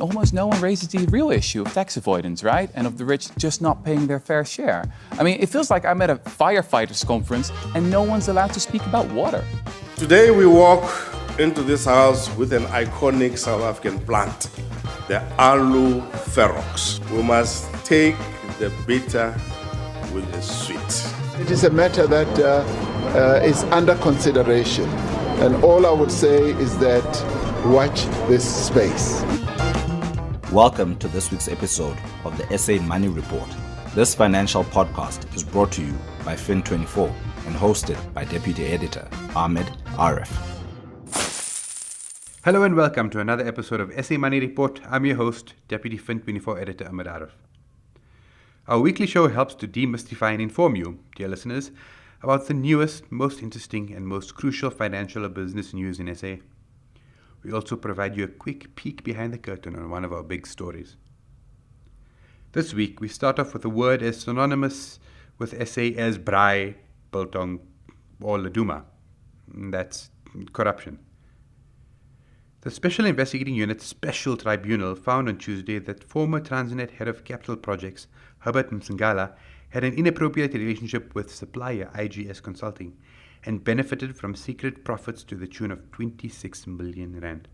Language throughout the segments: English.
almost no one raises the real issue of tax avoidance, right? And of the rich just not paying their fair share. I mean, it feels like I'm at a firefighters conference and no one's allowed to speak about water. Today we walk into this house with an iconic South African plant, the Alu Ferox. We must take the bitter with the sweet. It is a matter that is under consideration, and all I would say is that watch this space. Welcome to this week's episode of the SA Money Report. This financial podcast is brought to you by Fin24 and hosted by Deputy Editor Ahmed Arif. Hello and welcome to another episode of SA Money Report. I'm your host, Deputy Fin24 Editor Ahmed Arif. Our weekly show helps to demystify and inform you, dear listeners, about the newest, most interesting and most crucial financial or business news in SA. We also provide you a quick peek behind the curtain on one of our big stories. This week, we start off with a word as synonymous with SA as braai, biltong, or laduma. That's corruption. The Special Investigating Unit's Special Tribunal found on Tuesday that former Transnet Head of Capital Projects, Herbert Msingala, had an inappropriate relationship with supplier IGS Consulting and benefited from secret profits to the tune of 26 million rand.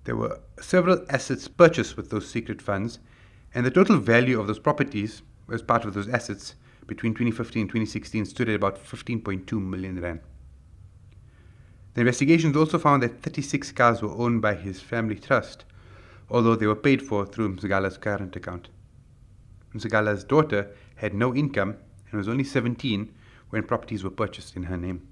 There were several assets purchased with those secret funds, and the total value of those properties as part of those assets between 2015 and 2016 stood at about 15.2 million rand. The investigations also found that 36 cars were owned by his family trust, although they were paid for through Msingala's current account. Msingala's daughter had no income and was only 17 when properties were purchased in her name.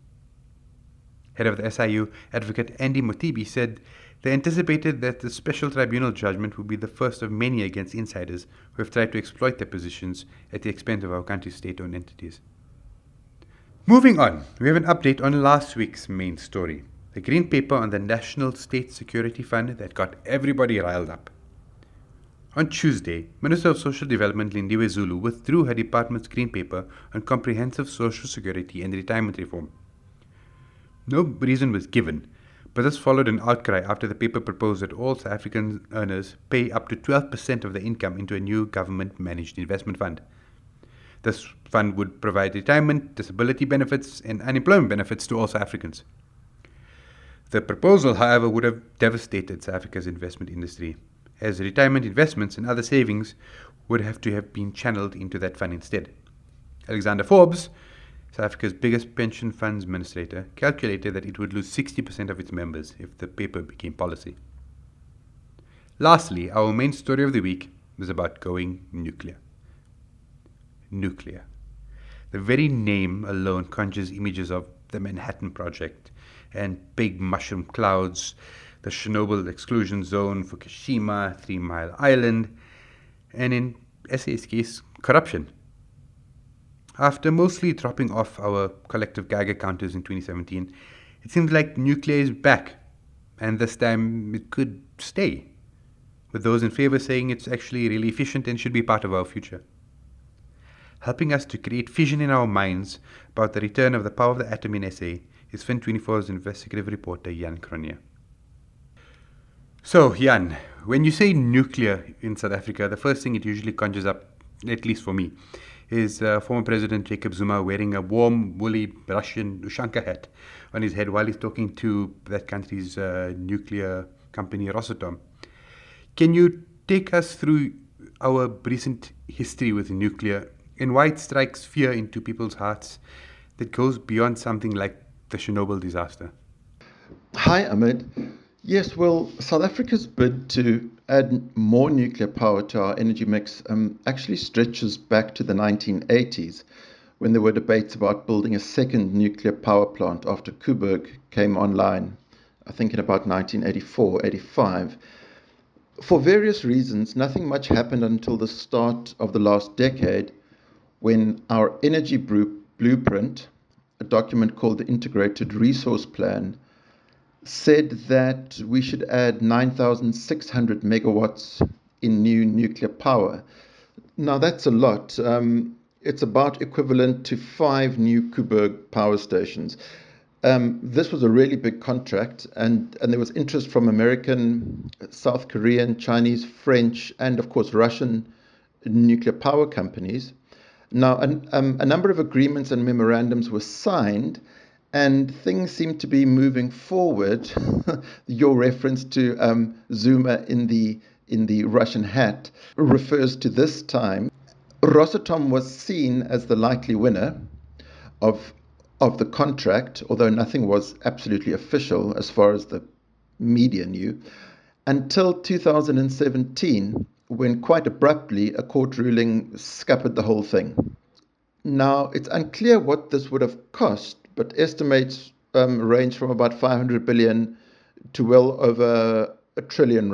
Head of the SIU, Advocate Andy Motibi, said they anticipated that the special tribunal judgment would be the first of many against insiders who have tried to exploit their positions at the expense of our country's state-owned entities. Moving on, we have an update on last week's main story, the green paper on the National State Security Fund that got everybody riled up. On Tuesday, Minister of Social Development Lindiwe Zulu withdrew her department's green paper on comprehensive social security and retirement reform. No reason was given, but this followed an outcry after the paper proposed that all South African earners pay up to 12% of their income into a new government-managed investment fund. This fund would provide retirement, disability benefits, and unemployment benefits to all South Africans. The proposal, however, would have devastated South Africa's investment industry, as retirement investments and other savings would have to have been channeled into that fund instead. Alexander Forbes, South Africa's biggest pension funds administrator, calculated that it would lose 60% of its members if the paper became policy. Lastly, our main story of the week is about going nuclear. Nuclear. The very name alone conjures images of the Manhattan Project and big mushroom clouds, the Chernobyl exclusion zone, Fukushima, 3 Mile Island, and in SA's case, corruption. After mostly dropping off our collective Geiger counters in 2017, it seems like nuclear is back, and this time it could stay, with those in favor saying it's actually really efficient and should be part of our future. Helping us to create fission in our minds about the return of the power of the atom in SA is Fin24's investigative reporter Jan Cronje. So, Jan, when you say nuclear in South Africa, the first thing it usually conjures up, at least for me, is former President Jacob Zuma wearing a warm, woolly Russian Ushanka hat on his head while he's talking to that country's nuclear company, Rosatom. Can you take us through our recent history with nuclear and why it strikes fear into people's hearts that goes beyond something like the Chernobyl disaster? Hi, Ahmed. Yes, well, South Africa's bid to add more nuclear power to our energy mix actually stretches back to the 1980s, when there were debates about building a second nuclear power plant after Koeberg came online, I think in about 1984-85. For various reasons, nothing much happened until the start of the last decade, when our energy blueprint, a document called the Integrated Resource Plan, said that we should add 9,600 megawatts in new nuclear power. Now that's a lot. It's about equivalent to 5 new Koeberg power stations. This was a really big contract, and there was interest from American, South Korean, Chinese, French, and of course Russian nuclear power companies. Now, a number of agreements and memorandums were signed, and things seem to be moving forward. Your reference to Zuma in the Russian hat refers to this time. Rosatom was seen as the likely winner of the contract, although nothing was absolutely official as far as the media knew, until 2017, when quite abruptly a court ruling scuppered the whole thing. Now, it's unclear what this would have cost, but estimates range from about 500 billion to well over R1 trillion.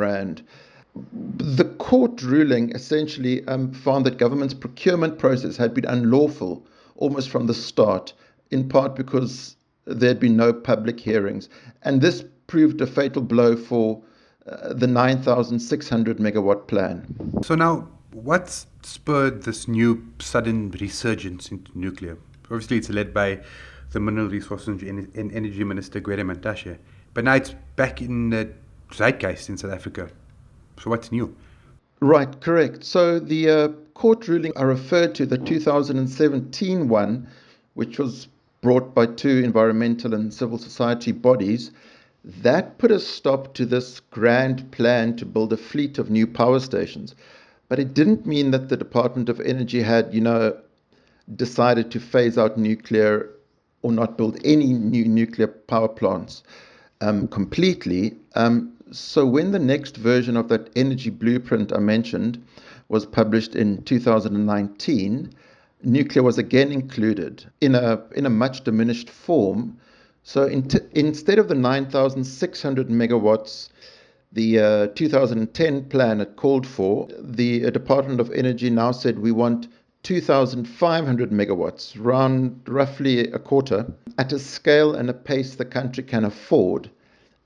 The court ruling essentially found that government's procurement process had been unlawful almost from the start, in part because there had been no public hearings. And this proved a fatal blow for the 9,600 megawatt plan. So now, what's spurred this new sudden resurgence into nuclear? Obviously, it's led by the Mineral Resources and Energy Minister, Gwede Mantashe. But now it's back in the zeitgeist in South Africa. So what's new? Right, correct. So the court ruling I referred to, the 2017 one, which was brought by two environmental and civil society bodies, that put a stop to this grand plan to build a fleet of new power stations. But it didn't mean that the Department of Energy had, decided to phase out nuclear or not build any new nuclear power plants completely. So when the next version of that energy blueprint I mentioned was published in 2019, nuclear was again included in a much diminished form. So instead of the 9,600 megawatts the 2010 plan had called for, the Department of Energy now said we want 2,500 megawatts, roughly a quarter, at a scale and a pace the country can afford.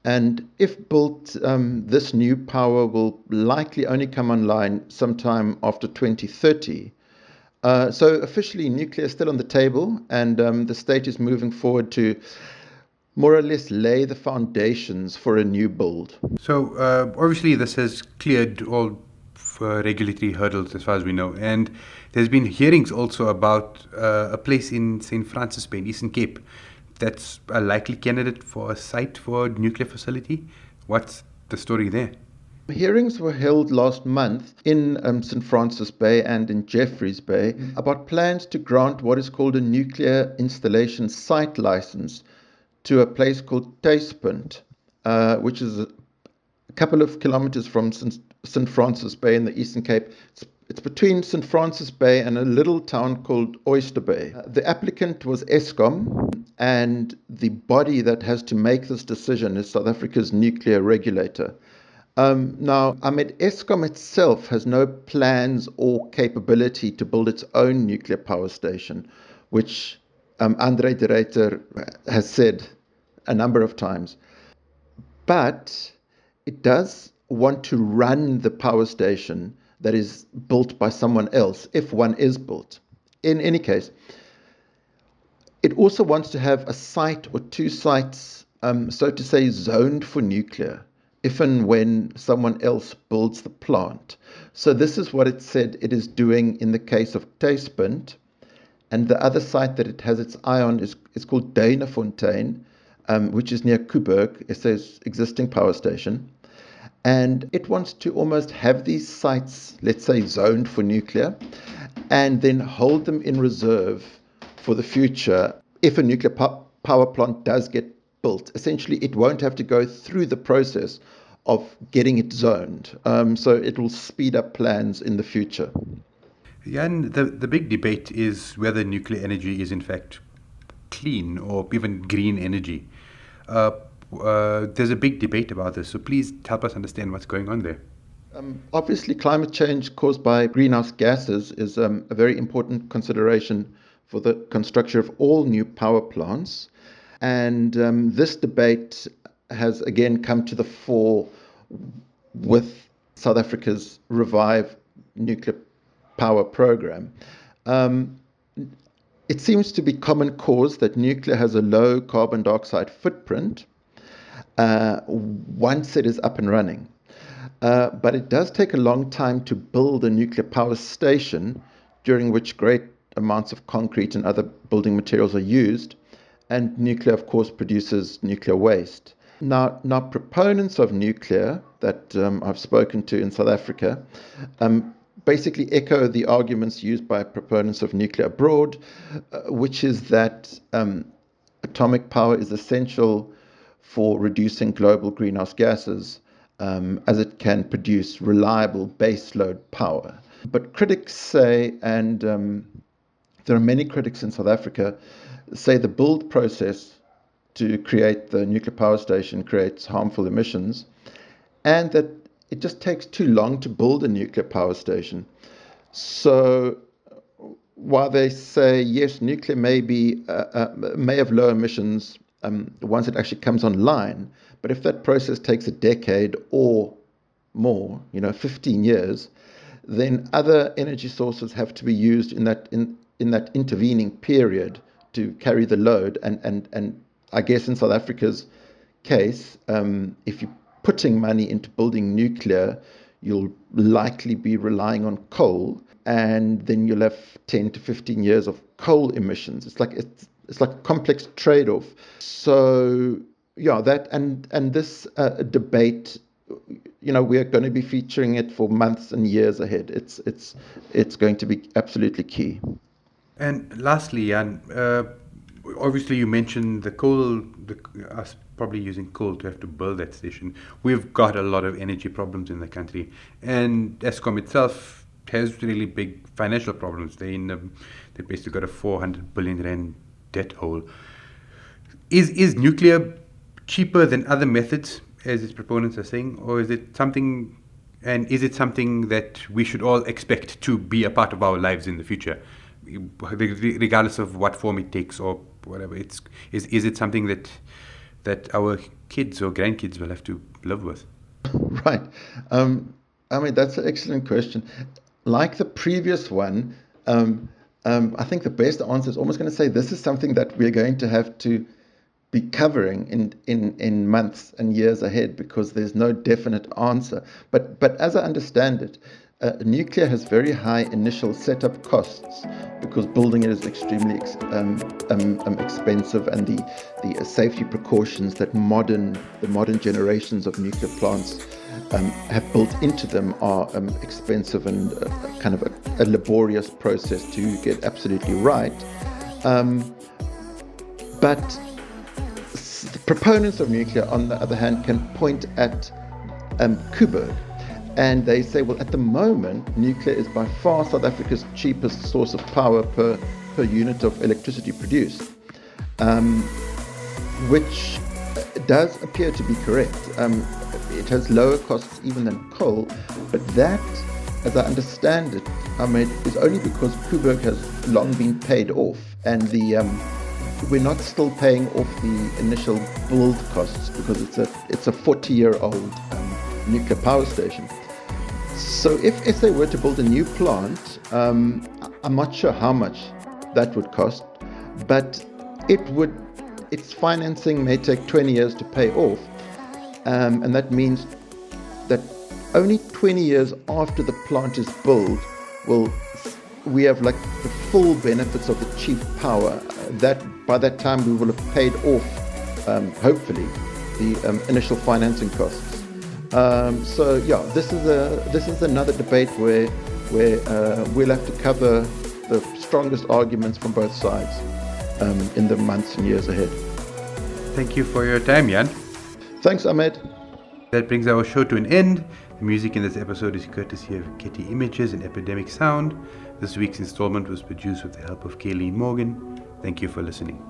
And if built, this new power will likely only come online sometime after 2030. So officially, nuclear is still on the table, and the state is moving forward to more or less lay the foundations for a new build. So obviously this has cleared all regulatory hurdles as far as we know. And there's been hearings also about a place in St. Francis Bay, in Eastern Cape, that's a likely candidate for a site for a nuclear facility. What's the story there? Hearings were held last month in St. Francis Bay and in Jeffreys Bay about plans to grant what is called a nuclear installation site license to a place called Tuispunt, which is a couple of kilometers from St. Francis Bay in the Eastern Cape. It's between St. Francis Bay and a little town called Oyster Bay. The applicant was Eskom, and the body that has to make this decision is South Africa's nuclear regulator. Now, Eskom itself has no plans or capability to build its own nuclear power station, which Andre de Ruyter has said a number of times. But it does want to run the power station that is built by someone else, if one is built. In any case, it also wants to have a site or two sites, so to say, zoned for nuclear, if and when someone else builds the plant. So this is what it said it is doing in the case of Tuispunt. And the other site that it has its eye on is called Duinefontein, which is near Kuburg, SA's existing power station. And it wants to almost have these sites, let's say, zoned for nuclear, and then hold them in reserve for the future if a nuclear power plant does get built. Essentially, it won't have to go through the process of getting it zoned. So it will speed up plans in the future. Yeah, and the big debate is whether nuclear energy is in fact clean or even green energy. There's a big debate about this, so please help us understand what's going on there. Obviously, climate change caused by greenhouse gases is a very important consideration for the construction of all new power plants. And this debate has again come to the fore with South Africa's revived nuclear power program. it seems to be common cause that nuclear has a low carbon dioxide footprint once it is up and running. But it does take a long time to build a nuclear power station, during which great amounts of concrete and other building materials are used. And nuclear, of course, produces nuclear waste. Now proponents of nuclear that I've spoken to in South Africa basically echo the arguments used by proponents of nuclear abroad, which is that atomic power is essential for reducing global greenhouse gases, as it can produce reliable baseload power. But critics say, and there are many critics in South Africa, say the build process to create the nuclear power station creates harmful emissions, and that it just takes too long to build a nuclear power station. So while they say, yes, nuclear may have low emissions once it actually comes online, but if that process takes a decade or more, 15 years, then other energy sources have to be used in that intervening period to carry the load. And I guess in South Africa's case, if you're putting money into building nuclear, you'll likely be relying on coal, and then you'll have 10 to 15 years of coal emissions. It's like a complex trade-off. So yeah, that and this debate, we are going to be featuring it for months and years ahead. It's going to be absolutely key. And lastly, Jan, obviously you mentioned the coal, us probably using coal to have to build that station. We've got a lot of energy problems in the country, and Eskom itself has really big financial problems. They basically got a 400 billion rand debt hole. Is nuclear cheaper than other methods, as its proponents are saying, or is it something that we should all expect to be a part of our lives in the future, regardless of what form it takes or whatever? Is it something that our kids or grandkids will have to live with? Right. That's an excellent question. Like the previous one, I think the best answer is almost going to say this is something that we're going to have to be covering in months and years ahead, because there's no definite answer. But as I understand it, nuclear has very high initial setup costs because building it is extremely expensive, and the safety precautions that the modern generations of nuclear plants have built into them are expensive and kind of a laborious process to get absolutely right. But the proponents of nuclear, on the other hand, can point at Coburg, and they say, well, at the moment, nuclear is by far South Africa's cheapest source of power per unit of electricity produced, which does appear to be correct. It has lower costs even than coal, but that, as I understand it, is only because Coburg has long been paid off, and we're not still paying off the initial build costs because it's a 40-year-old nuclear power station. So if SA were to build a new plant, I'm not sure how much that would cost, but its financing may take 20 years to pay off, and that means that only 20 years after the plant is built will we have like the full benefits of the cheap power. That by that time we will have paid off, hopefully, the initial financing costs. So yeah, this is another debate where we'll have to cover the strongest arguments from both sides in the months and years ahead. Thank you for your time, Jan. Thanks, Ahmed. That brings our show to an end. The music in this episode is courtesy of Getty Images and Epidemic Sound. This week's installment was produced with the help of Kayleen Morgan. Thank you for listening.